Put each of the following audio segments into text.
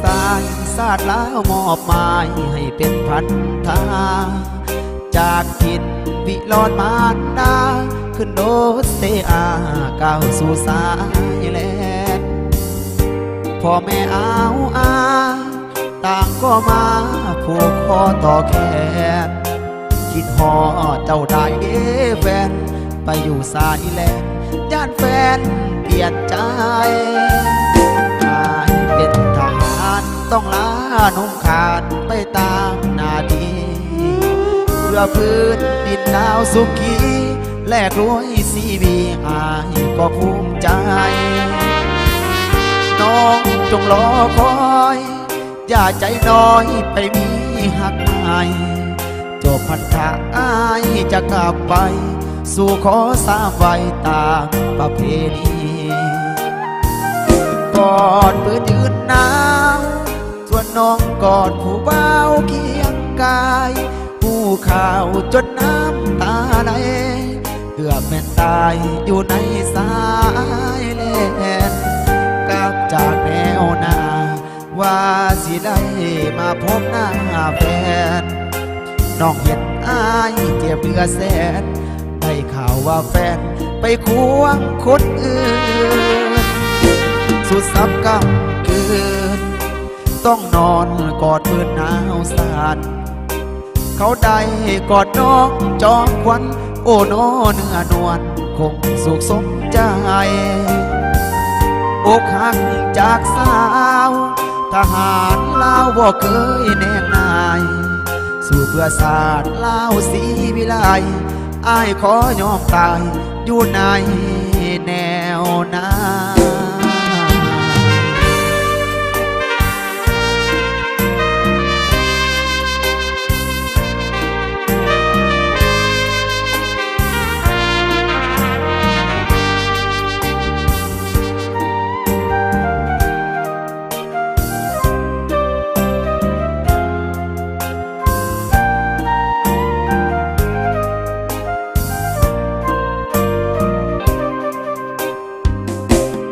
สายศาสตร์แล้วมอบหมายให้เป็นพันธาจากทิศวิลอดมารดาขึ้นโดดเตอาก้าวสู่สายแลนพ่อแม่เอาอาต่างก็มาผูกคอต่อแขนคิดหอเจ้าได้เด้แฟนไปอยู่สายแลนย่านแฟนเปลี่ยนใจเป็นทหารต้องลานุ่งขาดไปตามหน้าที่เพื่อพื้นดินดาวสุขีแลกรวยซีวีอายก็ภูมิใจน้องจงรอคอยอย่าใจน้อยไปมีหักใหม่จบพันธะอายจะกลับไปสู่ขอสามไว้ตามประเพณีกอดปืนยืนหนาวส่วนน้องกอดผู้เบาเคียงกายผู้ข่าวจนน้ำตาไหลเกือบแม่นตายอยู่ในสายแลนกลับจากแนวหน้าว่าสิได้มาพบหน้าแฟนน้องเห็นอายเจ็บเหลือแสนได้ข่าวว่าแฟนไปควงคนอื่นสุดสับกำคืนต้องนอนกอดพื้นหนาวสั่นเขาได้กอดน้องจอมควันโอ้โนเนื้อนวลคงสุขสมใจอกหักจากสาวทหารลาวบ่เคยแนกนายสู่เพื่อศาสตร์ลาวศรีวิไลอายขอยอมตายอยู่ในแนวหน้า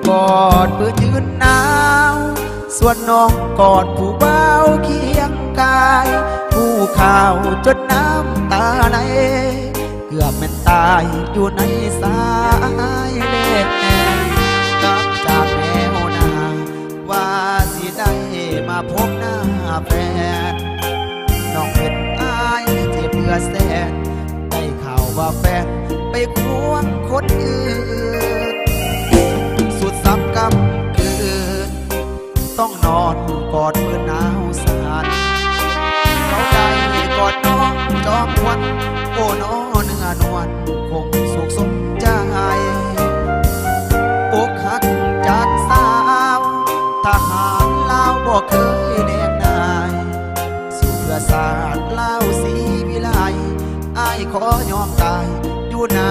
กอดเพื่อยืนหนาวส่วนน้องกอดผู้เบาเคียงกายผู้ข่าวจนน้ำตาไหลเกือบแม่นตายอยู่ในสายเล่กลับจากแนวหน้าว่าสิได้มาพบหน้าแฟนน้องเห็นอายเจ็บเหลือแสนได้ข่าวว่าแฟนไปควงคนอื่นสุดซ้ำกำคืนต้องนอนกอดมือหนาวสั่นเขาได้กอดน้องจอมควันโอ้น้อเนื้อนวลคงสุขสมใจอกหักจากสาวทหารลาวบ่เคยแนกนายสู่เพื่อศาสตร์ลาวศรีวิไลอายขอยอมตายอยู่ใน